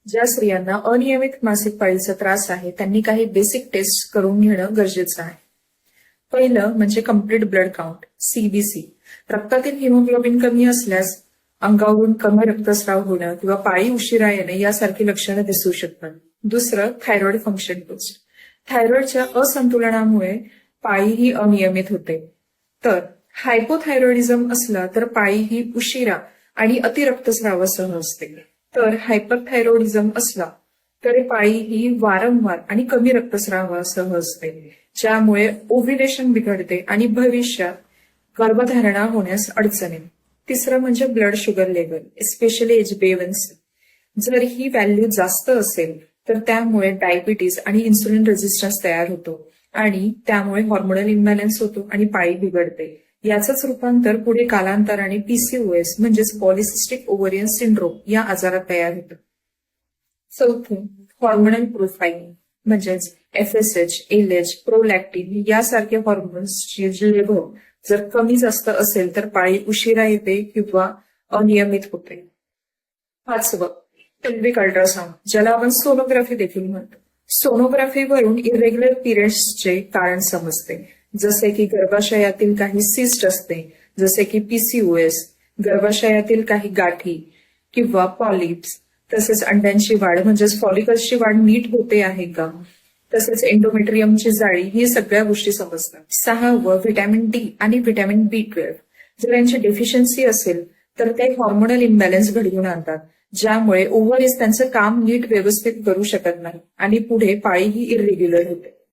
ज्या स्त्रियांना अनियमित मासिक पाळीचा त्रास आहे त्यांनी काही बेसिक टेस्ट करून घेणं गरजेचं आहे. पहिलं म्हणजे कम्प्लीट ब्लड काउंट, सीबीसी. रक्तातील हिमोग्लोबिन कमी असल्यास अंगावरून कमी रक्तस्राव होणं किंवा पाळी उशिरा येणे यासारखी लक्षणं दिसू शकतात. दुसरं थायरॉइड फंक्शन टेस्ट. थायरॉइडच्या असंतुलनामुळे पाळी ही अनियमित होते. तर हायपोथायरॉइडिझम असला तर पाळी ही उशिरा आणि अतिरक्तस्रावासह असते. तर हायपरथायरॉइडिझम असला तर पाळी ही वारंवार आणि कमी रक्तस्रावासह असते, ज्यामुळे ओव्ह्युलेशन बिघडते आणि भविष्यात गर्भधारणा होण्यास अडचण येते. तिसरं म्हणजे blood sugar level, especially HbA1c. जर ही व्हॅल्यू जास्त असेल तर त्यामुळे डायबिटीज आणि इन्सुलिन रेझिस्टन्स तयार होतो आणि त्यामुळे हॉर्मोनल इम्बॅलन्स होतो आणि पाळी बिघडते. याचंच रूपांतर पुढे कालांतराने PCOS म्हणजेच पॉलिसिस्टिक ओव्हरियन सिंड्रोम या आजारात तयार होतं. चौथं हॉर्मोनल प्रोफाइलिंग म्हणजेच FSH, LH, प्रोलॅक्टिन यासारख्या हॉर्मोन्सची लेव्हल जर कमी जास्त असेल तर पाळी उशिरा येते किंवा अनियमित होते. पाचवं पेल्विक अल्ट्रासाउंड, ज्याला आपण सोनोग्राफी देखील म्हणतो. सोनोग्राफीवरून इरेग्युलर पिरियड्सचे कारण समजते, जसे की गर्भाशयातील काही सिस्ट असते, जसे की PCOS, गर्भाशयातील काही गाठी किंवा पॉलिप्स, तसेच अंड्यांची वाढ म्हणजेच फॉलिकल्सची वाढ नीट होते आहे का, तसेच एंडोमेट्रियमची जाळी, ही सगळ्या गोष्टी समजतात. सहावं व्हिटॅमिन D आणि व्हिटॅमिन B12. जर यांची डेफिशियन्सी असेल तर ते हॉर्मोनल इम्बॅलन्स घडवून आणतात, ज्यामुळे ओव्हरीज त्यांचं काम नीट व्यवस्थित करू शकत नाही आणि पुढे पाळी ही इरेग्युलर होते.